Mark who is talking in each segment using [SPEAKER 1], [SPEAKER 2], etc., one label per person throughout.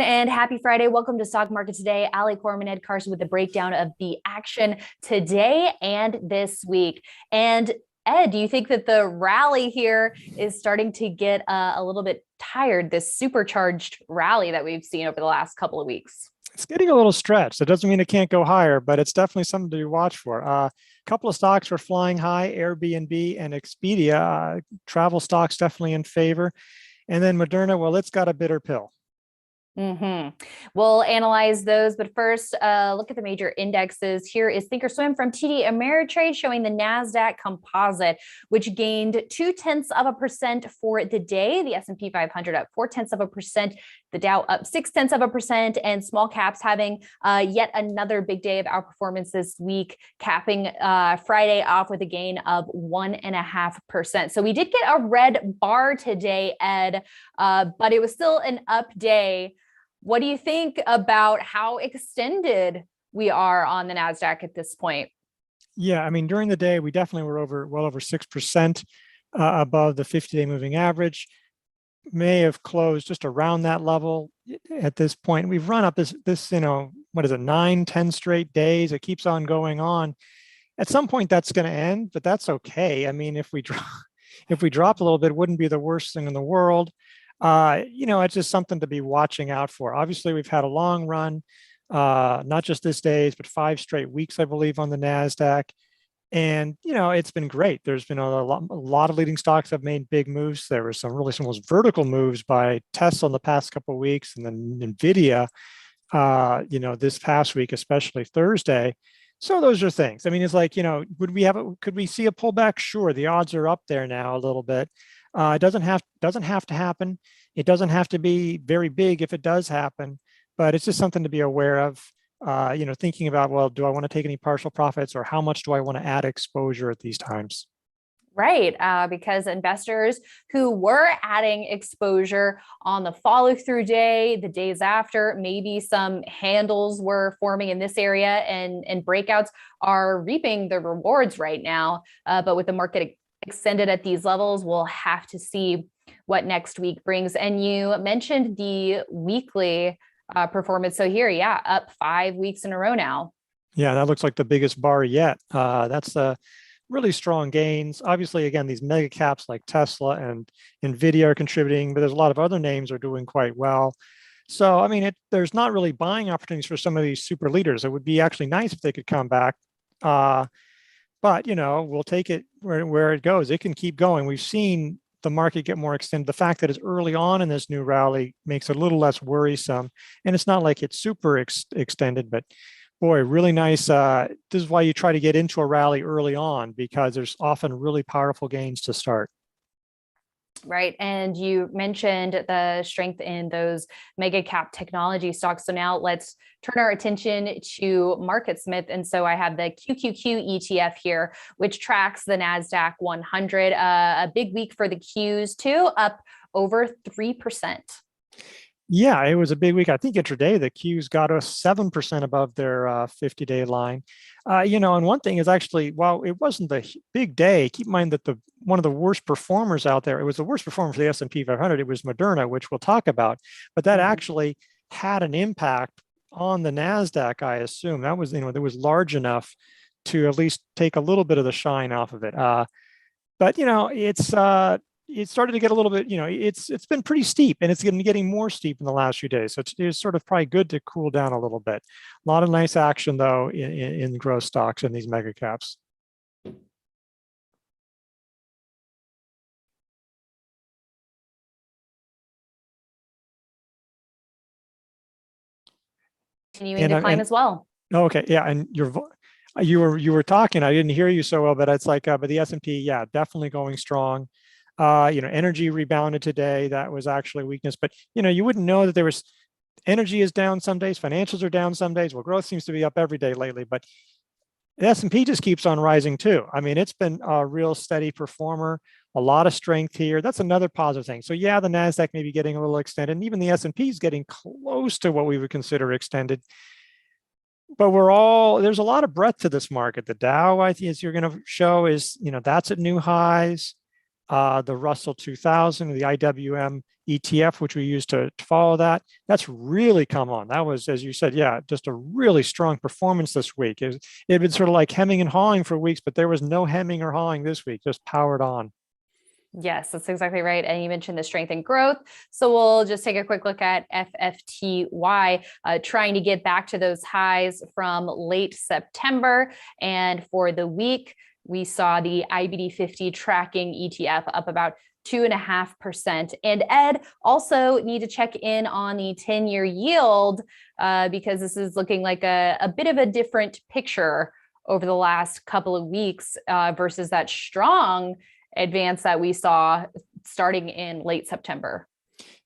[SPEAKER 1] and happy Friday. Welcome to Stock Market Today. Ali Corman, Ed Carson with the breakdown of the action today and this week. And Ed, do you think that the rally here is starting to get a little bit tired, this supercharged rally that we've seen over the last couple of weeks?
[SPEAKER 2] It's getting a little stretched. It doesn't mean it can't go higher, but it's definitely something to watch for. A couple of stocks were flying high, Airbnb and Expedia. Travel stocks definitely in favor. And then Moderna, well, it's got a bitter pill.
[SPEAKER 1] We'll analyze those, but first, look at the major indexes. Here is Thinkorswim from TD Ameritrade showing the NASDAQ Composite, which gained 0.2% for the day. The S&P 500 up 0.4%, the Dow up 0.6%, and small caps having yet another big day of outperformance this week, capping Friday off with a gain of 1.5%. So we did get a red bar today, Ed, but it was still an up day. What do you think about how extended we are on the NASDAQ at this point?
[SPEAKER 2] Yeah, I mean, during the day, we definitely were well over 6% above the 50-day moving average. May have closed just around that level at this point. We've run up this, what is it, 9-10 straight days. It keeps on going on. At some point, that's going to end, but that's okay. I mean, if we drop a little bit, it wouldn't be the worst thing in the world. It's just something to be watching out for. Obviously, we've had a long run, not just this days, but 5 straight weeks, I believe, on the NASDAQ. And, it's been great. There's been a lot of leading stocks have made big moves. There were some of those vertical moves by Tesla in the past couple of weeks, and then Nvidia, this past week, especially Thursday. So those are things. I mean, it's like, could we see a pullback? Sure. The odds are up there now a little bit. It doesn't have to happen. It doesn't have to be very big if it does happen, but it's just something to be aware of. Thinking about, well, do I want to take any partial profits, or how much do I want to add exposure at these times?
[SPEAKER 1] Right, because investors who were adding exposure on the follow-through day, the days after, maybe some handles were forming in this area, and breakouts are reaping the rewards right now. But with the market extended at these levels, we'll have to see what next week brings. And you mentioned the weekly performance. So here, yeah, up 5 weeks in a row now.
[SPEAKER 2] Yeah, that looks like the biggest bar yet. That's really strong gains. Obviously, again, these mega caps like Tesla and Nvidia are contributing, but there's a lot of other names are doing quite well. So, I mean, there's not really buying opportunities for some of these super leaders. It would be actually nice if they could come back. But, we'll take it where it goes. It can keep going. We've seen the market get more extended. The fact that it's early on in this new rally makes it a little less worrisome. And it's not like it's super extended, but boy, really nice. This is why you try to get into a rally early on, because there's often really powerful gains to start.
[SPEAKER 1] Right. And you mentioned the strength in those mega cap technology stocks. So now let's turn our attention to MarketSmith. And so I have the QQQ ETF here, which tracks the NASDAQ 100. A big week for the Qs too, up over 3%.
[SPEAKER 2] Yeah, it was a big week. I think intraday, the Qs got us 7% above their 50-day line. And one thing is actually, while it wasn't the big day, keep in mind that one of the worst performers out there, it was the worst performer for the S&P 500, it was Moderna, which we'll talk about. But that actually had an impact on the NASDAQ, I assume. That was, that was large enough to at least take a little bit of the shine off of it. But, it started to get a little bit, it's been pretty steep, and it's getting more steep in the last few days. So it's sort of probably good to cool down a little bit. A lot of nice action, though, in growth stocks and these mega caps.
[SPEAKER 1] Continuing to climb as well.
[SPEAKER 2] Okay, yeah, and you were talking. I didn't hear you so well, but it's like, but the S&P, yeah, definitely going strong. Energy rebounded today. That was actually weakness, but you wouldn't know that there was. Energy is down some days, financials are down some days. Well, growth seems to be up every day lately, but the S&P just keeps on rising too. I mean, it's been a real steady performer, a lot of strength here. That's another positive thing. So yeah, the NASDAQ may be getting a little extended, and even the S&P is getting close to what we would consider extended. But there's a lot of breadth to this market. The Dow, I think, as you're going to show, is, that's at new highs. the Russell 2000, the IWM ETF, which we use to follow that. That's really come on. That was, as you said, yeah, just a really strong performance this week. It had been sort of like hemming and hawing for weeks, but there was no hemming or hawing this week, just powered on.
[SPEAKER 1] Yes, that's exactly right. And you mentioned the strength and growth. So we'll just take a quick look at FFTY, trying to get back to those highs from late September. And for the week, we saw the IBD 50 tracking ETF up about 2.5%. And Ed, also need to check in on the 10-year yield because this is looking like a bit of a different picture over the last couple of weeks versus that strong advance that we saw starting in late September.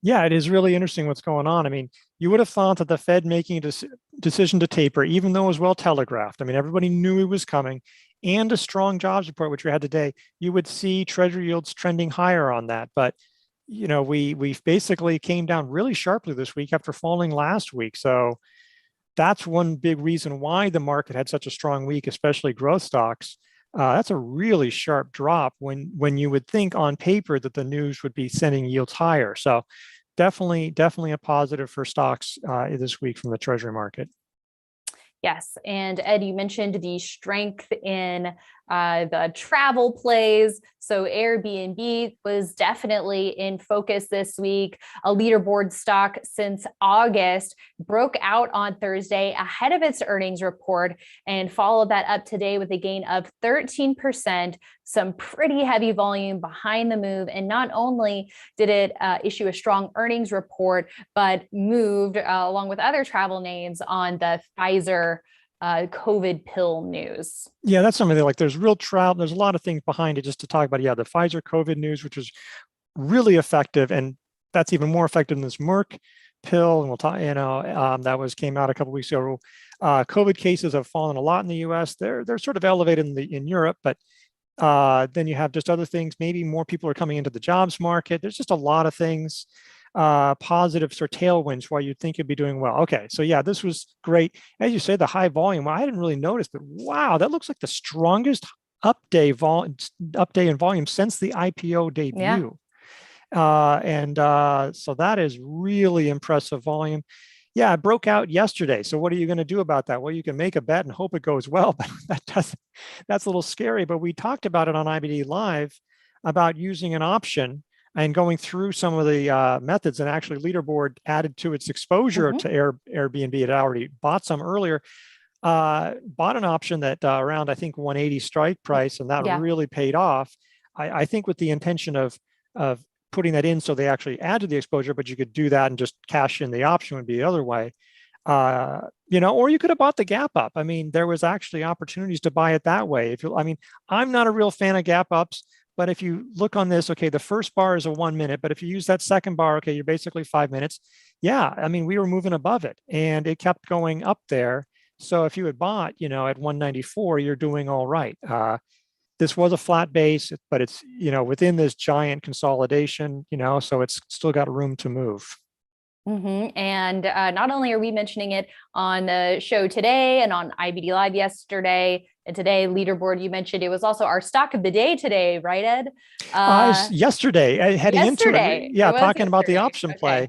[SPEAKER 2] Yeah, it is really interesting what's going on. I mean, you would have thought that the Fed making a decision to taper, even though it was well telegraphed. I mean, everybody knew it was coming, and a strong jobs report, which we had today, you would see Treasury yields trending higher on that. But we basically came down really sharply this week after falling last week. So that's one big reason why the market had such a strong week, especially growth stocks. That's a really sharp drop when you would think on paper that the news would be sending yields higher. So definitely a positive for stocks this week from the Treasury market.
[SPEAKER 1] Yes. And Ed, you mentioned the strength in the travel plays. So Airbnb was definitely in focus this week. A leaderboard stock since August broke out on Thursday ahead of its earnings report and followed that up today with a gain of 13%, some pretty heavy volume behind the move. And not only did it issue a strong earnings report, but moved along with other travel names on the Pfizer COVID pill news.
[SPEAKER 2] Yeah, that's something that, like, there's real travel. There's a lot of things behind it just to talk about. Yeah, the Pfizer COVID news, which was really effective, and that's even more effective than this Merck pill. And we'll talk, that came out a couple of weeks ago. COVID cases have fallen a lot in the U.S. They're sort of elevated in Europe, but then you have just other things. Maybe more people are coming into the jobs market. There's just a lot of things, positive sort of tailwinds why you'd think it'd be doing well. Okay, so yeah, this was great. As you say, the high volume, I didn't really notice, but wow, that looks like the strongest upday in volume since the IPO debut. Yeah. So that is really impressive volume. Yeah, it broke out yesterday. So what are you going to do about that? Well, you can make a bet and hope it goes well, but that's a little scary. But we talked about it on IBD Live about using an option and going through some of the methods, and actually Leaderboard added to its exposure to Airbnb. It already bought some earlier, bought an option that around, I think, 180 strike price, and that really paid off. I think with the intention of putting that in so they actually add to the exposure, but you could do that and just cash in the option would be the other way. Or you could have bought the gap up. I mean, there was actually opportunities to buy it that way. I'm not a real fan of gap ups, but if you look on this, okay, the first bar is a 1 minute, but if you use that second bar, okay, you're basically 5 minutes. Yeah, I mean, we were moving above it and it kept going up there. So if you had bought, at 194, you're doing all right. This was a flat base, but it's, within this giant consolidation, so it's still got room to move.
[SPEAKER 1] And not only are we mentioning it on the show today and on IBD Live yesterday, and today Leaderboard, you mentioned it was also our stock of the day today, right, Ed?
[SPEAKER 2] Yesterday, heading into it. Yeah, talking about the option play.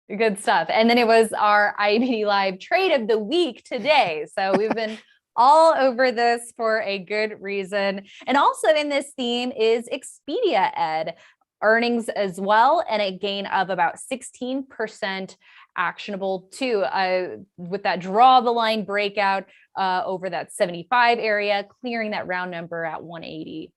[SPEAKER 1] Good stuff. And then it was our IBD Live trade of the week today. So we've been all over this for a good reason. And also in this theme is Expedia, Ed. Earnings as well, and a gain of about 16% actionable too, with that draw the line breakout over that 75 area, clearing that round number at 180.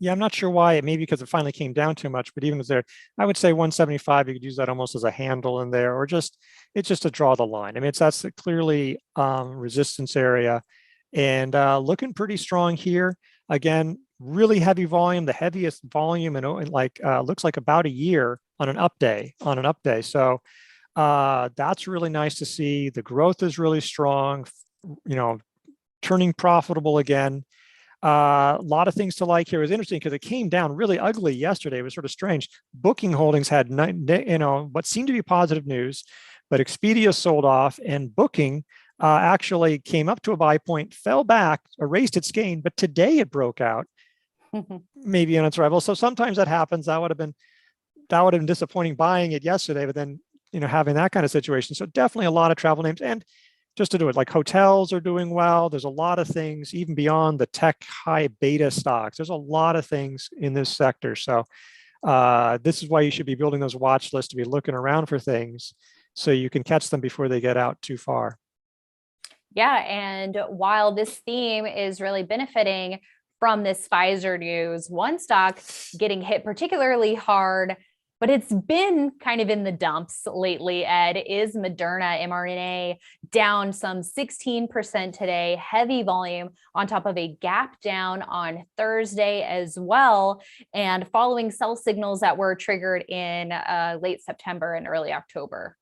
[SPEAKER 2] Yeah, I'm not sure why. Maybe because it finally came down too much, but even as there, I would say 175, you could use that almost as a handle in there, or it's just to draw the line. I mean, that's clearly resistance area, and looking pretty strong here. Again, really heavy volume, the heaviest volume in looks like about a year on an up day. So that's really nice to see. The growth is really strong, turning profitable again. A lot of things to like here. It was interesting because it came down really ugly yesterday. It was sort of strange. Booking Holdings had what seemed to be positive news, but Expedia sold off, and Booking actually came up to a buy point, fell back, erased its gain, but today it broke out. maybe on its arrival. So sometimes that happens. That would have been disappointing buying it yesterday, but then having that kind of situation. So definitely a lot of travel names. And just to do it, like hotels are doing well. There's a lot of things even beyond the tech high beta stocks. There's a lot of things in this sector. So this is why you should be building those watch lists, to be looking around for things so you can catch them before they get out too far.
[SPEAKER 1] Yeah, and while this theme is really benefiting from this Pfizer news, one stock getting hit particularly hard, but it's been kind of in the dumps lately, Ed, is Moderna mRNA, down some 16% today, heavy volume on top of a gap down on Thursday as well, and following sell signals that were triggered in late September and early October.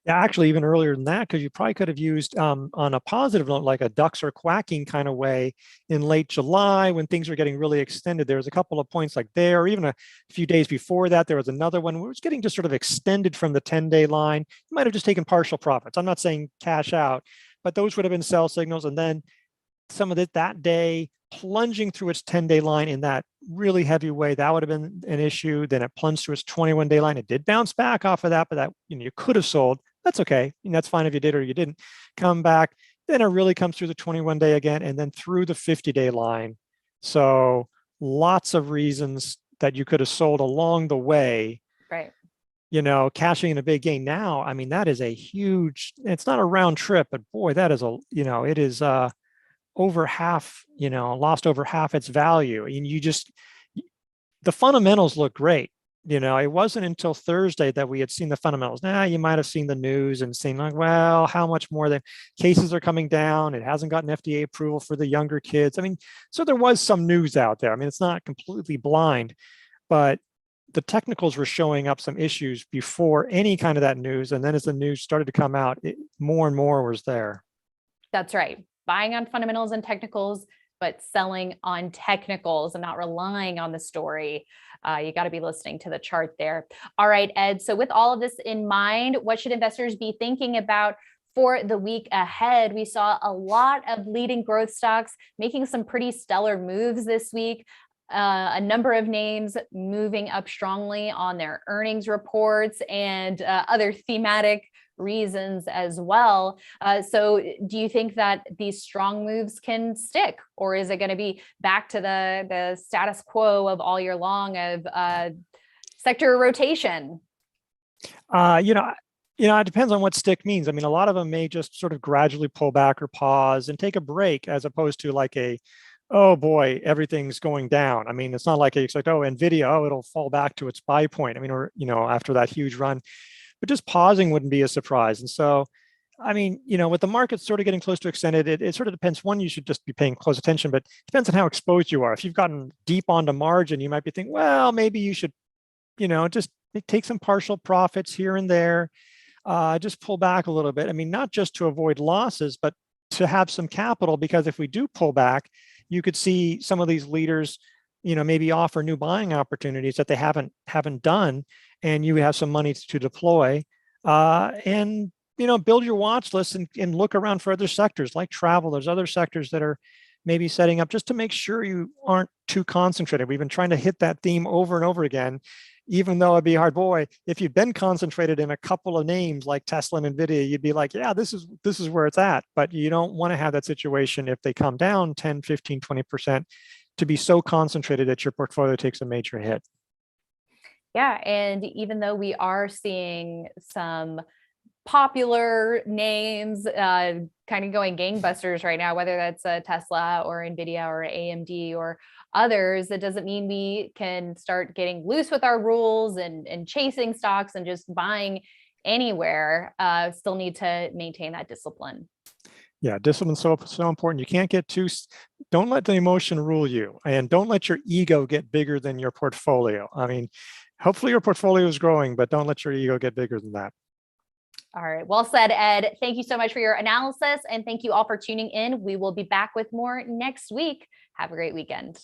[SPEAKER 2] Yeah, actually, even earlier than that, because you probably could have used on a positive note, like a ducks are quacking kind of way in late July when things were getting really extended. There was a couple of points like there, or even a few days before that, there was another one where it was getting just sort of extended from the 10-day line. You might have just taken partial profits. I'm not saying cash out, but those would have been sell signals. And then some of it that day plunging through its 10-day line in that really heavy way, that would have been an issue. Then it plunged to its 21-day line. It did bounce back off of that, but that you could have sold. That's okay. That's fine if you did or you didn't. Come back. Then it really comes through the 21-day again, and then through the 50-day line. So lots of reasons that you could have sold along the way.
[SPEAKER 1] Right.
[SPEAKER 2] Cashing in a big gain now. I mean, that is a huge. It's not a round trip, but boy, that is it is over half. Lost over half its value, and the fundamentals look great. It wasn't until Thursday that we had seen the fundamentals. Now, you might have seen the news and seen like, well, how much more the cases are coming down. It hasn't gotten FDA approval for the younger kids. I mean, so there was some news out there. I mean, it's not completely blind, but the technicals were showing up some issues before any kind of that news. And then as the news started to come out, more and more was there.
[SPEAKER 1] That's right. Buying on fundamentals and technicals, but selling on technicals and not relying on the story. You got to be listening to the chart there. All right, Ed. So with all of this in mind, what should investors be thinking about for the week ahead? We saw a lot of leading growth stocks making some pretty stellar moves this week. A number of names moving up strongly on their earnings reports and other thematic reasons as well. So do you think that these strong moves can stick, or is it going to be back to the status quo of all year long of sector rotation?
[SPEAKER 2] It depends on what stick means. I mean, a lot of them may just sort of gradually pull back or pause and take a break, as opposed to like oh boy, everything's going down. I mean, it's not like it's like, oh, Nvidia, it'll fall back to its buy point. I mean, or after that huge run. But just pausing wouldn't be a surprise. And so, I mean, with the market sort of getting close to extended, it sort of depends. One, you should just be paying close attention, but it depends on how exposed you are. If you've gotten deep onto margin, you might be thinking, well, maybe you should, just take some partial profits here and there, just pull back a little bit. I mean, not just to avoid losses, but to have some capital, because if we do pull back, you could see some of these leaders, maybe offer new buying opportunities that they haven't done, and you have some money to deploy, and build your watch list and look around for other sectors like travel. There's other sectors that are maybe setting up, just to make sure you aren't too concentrated. We've been trying to hit that theme over and over again, even though it'd be hard. Boy, if you've been concentrated in a couple of names like Tesla and Nvidia, you'd be like, yeah, this is where it's at. But you don't want to have that situation if they come down 10, 15, 20%, to be so concentrated that your portfolio takes a major hit.
[SPEAKER 1] Yeah, and even though we are seeing some popular names kind of going gangbusters right now, whether that's a Tesla or Nvidia or AMD or others, it doesn't mean we can start getting loose with our rules and chasing stocks and just buying anywhere. Still need to maintain that discipline.
[SPEAKER 2] Yeah, discipline's so important. You can't get don't let the emotion rule you, and don't let your ego get bigger than your portfolio. I mean, hopefully your portfolio is growing, but don't let your ego get bigger than that.
[SPEAKER 1] All right. Well said, Ed. Thank you so much for your analysis. And thank you all for tuning in. We will be back with more next week. Have a great weekend.